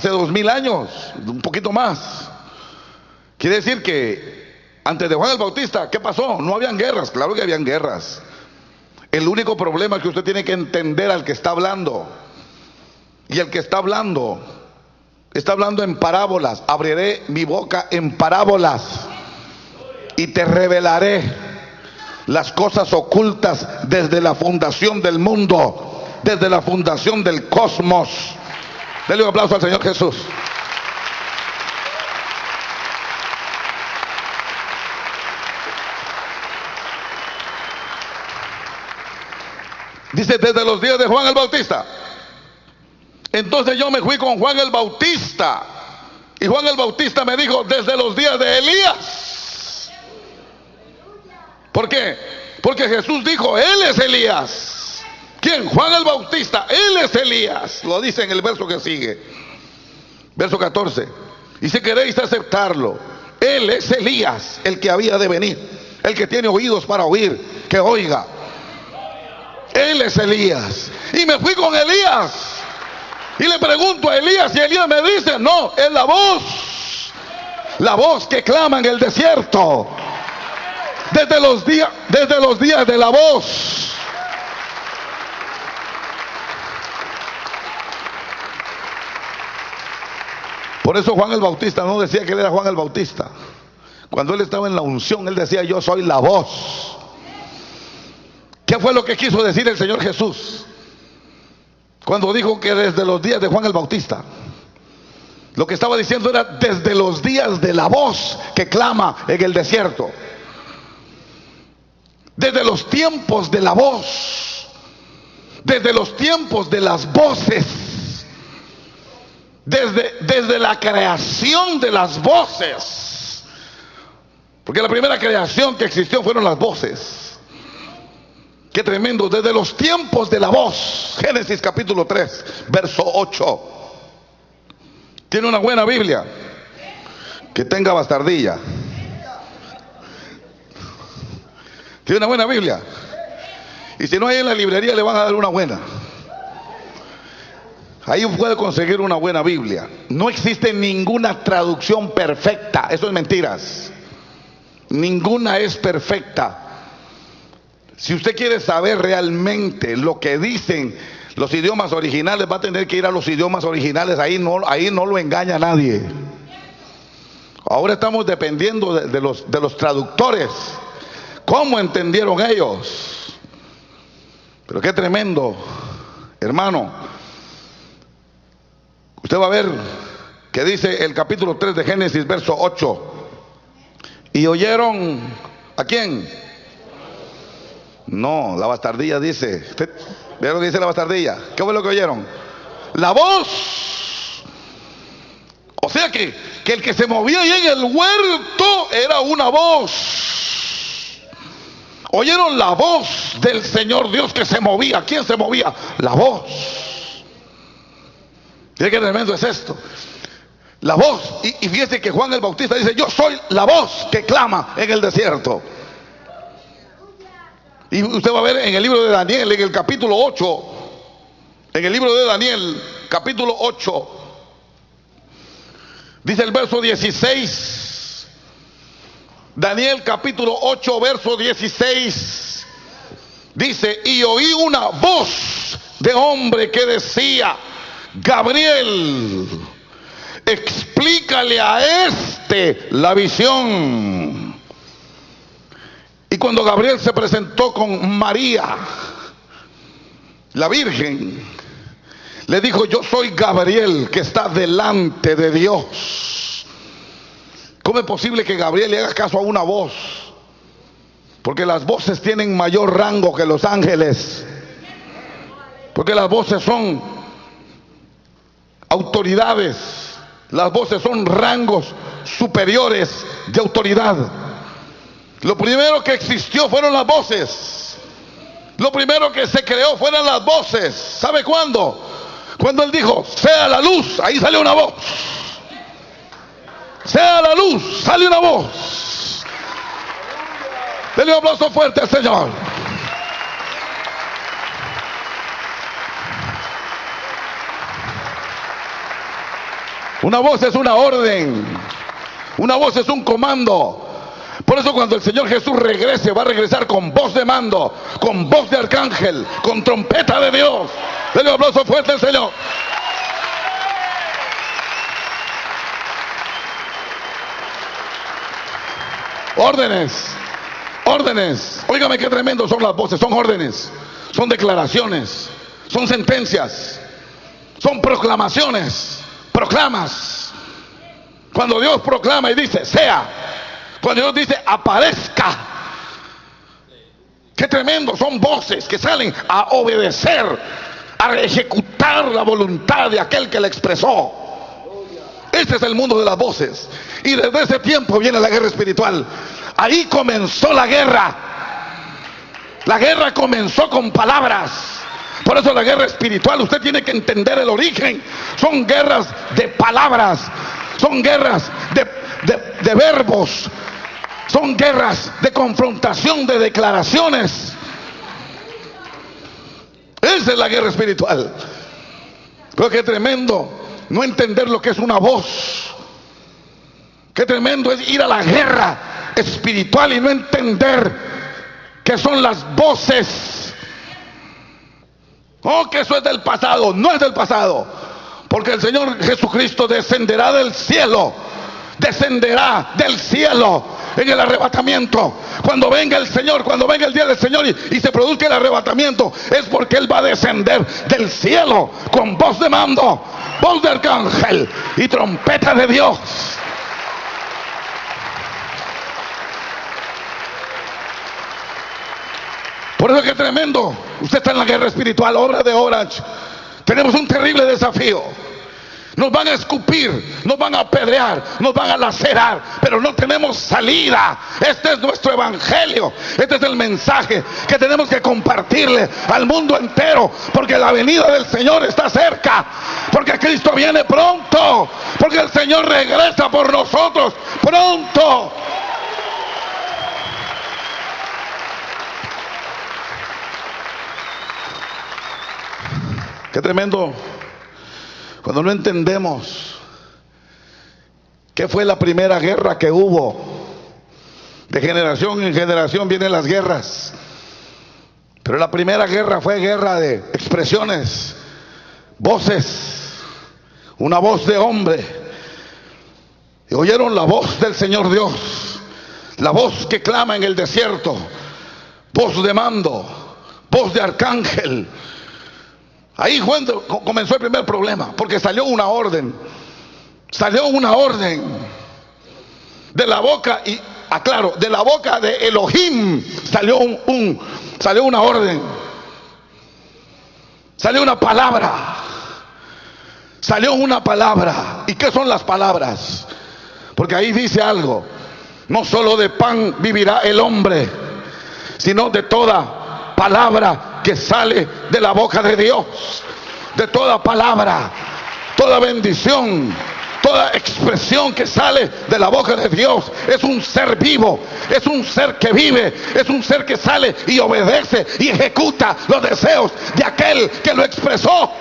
hace 2000 años, un poquito más. Quiere decir que antes de Juan el Bautista, ¿qué pasó? No habían guerras. Claro que habían guerras. El único problema es que usted tiene que entender al que está hablando. Y el que está hablando en parábolas. Abriré mi boca en parábolas y te revelaré las cosas ocultas desde la fundación del mundo, desde la fundación del cosmos. Denle un aplauso al Señor Jesús. Dice, desde los días de Juan el Bautista. Entonces yo me fui con Juan el Bautista. Y Juan el Bautista me dijo, desde los días de Elías. ¿Por qué? Porque Jesús dijo, Él es Elías. ¿Quién? Juan el Bautista. Él es Elías. Lo dice en el verso que sigue. Verso 14. Y si queréis aceptarlo, Él es Elías, el que había de venir. El que tiene oídos para oír, que oiga. Él es Elías. Y me fui con Elías. Y le pregunto a Elías y Elías me dice, no, es la voz que clama en el desierto. Desde los días de la voz. Por eso Juan el Bautista no decía que él era Juan el Bautista. Cuando él estaba en la unción, él decía, yo soy la voz. ¿Qué fue lo que quiso decir el Señor Jesús cuando dijo que desde los días de Juan el Bautista? Lo que estaba diciendo era desde los días de la voz que clama en el desierto. Desde los tiempos de la voz. Desde los tiempos de las voces. Desde la creación de las voces. Porque la primera creación que existió fueron las voces. Qué tremendo, desde los tiempos de la voz. Génesis capítulo 3, verso 8. ¿Tiene una buena Biblia? Que tenga bastardilla. ¿Tiene una buena Biblia? Y si no hay en la librería, le van a dar una buena. Ahí puede conseguir una buena Biblia. No existe ninguna traducción perfecta. Eso es mentiras. Ninguna es perfecta. Si usted quiere saber realmente lo que dicen los idiomas originales, va a tener que ir a los idiomas originales. Ahí no lo engaña nadie. Ahora estamos dependiendo de los traductores. ¿Cómo entendieron ellos? Pero qué tremendo, hermano. Usted va a ver que dice el capítulo 3 de Génesis, verso 8. ¿Y oyeron a quién? No, la bastardilla dice. ¿Vieron lo que dice la bastardilla? ¿Qué fue lo que oyeron? La voz. O sea que el que se movía ahí en el huerto era una voz. Oyeron la voz del Señor Dios que se movía. ¿Quién se movía? La voz. ¿Qué tremendo es esto? La voz. Y fíjese que Juan el Bautista dice, yo soy la voz que clama en el desierto. Y usted va a ver en el libro de Daniel, en el capítulo 8, en el libro de Daniel, capítulo 8, dice el verso 16, Daniel capítulo 8, verso 16, dice, y oí una voz de hombre que decía, Gabriel, explícale a este la visión. Y cuando Gabriel se presentó con María, la Virgen, le dijo, yo soy Gabriel que está delante de Dios. ¿Cómo es posible que Gabriel le haga caso a una voz? Porque las voces tienen mayor rango que los ángeles. Porque las voces son autoridades. Las voces son rangos superiores de autoridad. Lo primero que existió fueron las voces. Lo primero que se creó fueron las voces. ¿Sabe cuándo? Cuando él dijo, sea la luz, ahí salió una voz. Sea la luz, sale una voz. Denle un aplauso fuerte al Señor. Una voz es una orden. Una voz es un comando. Por eso cuando el Señor Jesús regrese, va a regresar con voz de mando, con voz de arcángel, con trompeta de Dios. Denle un aplauso fuerte al Señor. Órdenes, órdenes. Óigame qué tremendo son las voces. Son órdenes, son declaraciones, son sentencias, son proclamaciones. Proclamas. Cuando Dios proclama y dice sea, cuando Dios dice aparezca, qué tremendo. Son voces que salen a obedecer, a ejecutar la voluntad de aquel que la expresó. Este es el mundo de las voces. Y desde ese tiempo viene la guerra espiritual. Ahí comenzó la guerra. La guerra comenzó con palabras. Por eso la guerra espiritual, usted tiene que entender el origen. Son guerras de palabras. Son guerras de verbos. Son guerras de confrontación, de declaraciones. Esa es la guerra espiritual. Pero qué tremendo no entender lo que es una voz. Qué tremendo es ir a la guerra espiritual y no entender qué son las voces. Oh, que eso es del pasado. No es del pasado, porque el Señor Jesucristo descenderá del cielo. Descenderá del cielo en el arrebatamiento. Cuando venga el Señor, cuando venga el día del Señor y se produzca el arrebatamiento, es porque Él va a descender del cielo con voz de mando, voz de arcángel y trompeta de Dios. Por eso que tremendo. Usted está en la guerra espiritual, hora de Orange. Tenemos un terrible desafío. Nos van a escupir, nos van a apedrear, nos van a lacerar, pero no tenemos salida. Este es nuestro evangelio. Este es el mensaje que tenemos que compartirle al mundo entero, porque la venida del Señor está cerca, porque Cristo viene pronto, porque el Señor regresa por nosotros pronto. Qué tremendo cuando no entendemos qué fue la primera guerra que hubo. De generación en generación vienen las guerras, pero la primera guerra fue guerra de expresiones, voces, una voz de hombre. Y oyeron la voz del Señor Dios, la voz que clama en el desierto, voz de mando, voz de arcángel. Ahí comenzó el primer problema, porque salió una orden. Salió una orden de la boca, y aclaro, de la boca de Elohim salió salió una orden. Salió una palabra. Salió una palabra. ¿Y qué son las palabras? Porque ahí dice algo. No solo de pan vivirá el hombre, sino de toda palabra que sale de la boca de Dios. De toda palabra, toda bendición, toda expresión que sale de la boca de Dios es un ser vivo, es un ser que vive, es un ser que sale y obedece y ejecuta los deseos de aquel que lo expresó.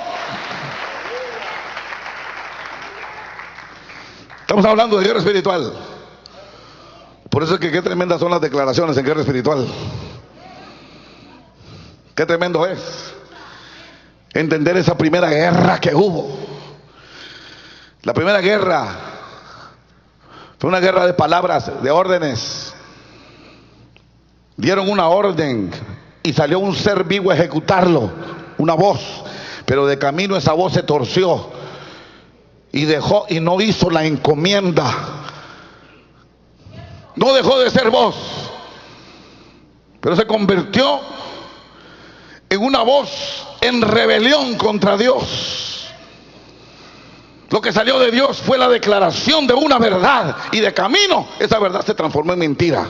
Estamos hablando de guerra espiritual. Por eso es que qué tremendas son las declaraciones en guerra espiritual. Qué tremendo es entender esa primera guerra que hubo. La primera guerra fue una guerra de palabras, de órdenes. Dieron una orden y salió un ser vivo a ejecutarlo, una voz, pero de camino esa voz se torció y dejó y no hizo la encomienda. No dejó de ser voz, pero se convirtió en una voz en rebelión contra Dios. Lo que salió de Dios fue la declaración de una verdad, y de camino esa verdad se transformó en mentira.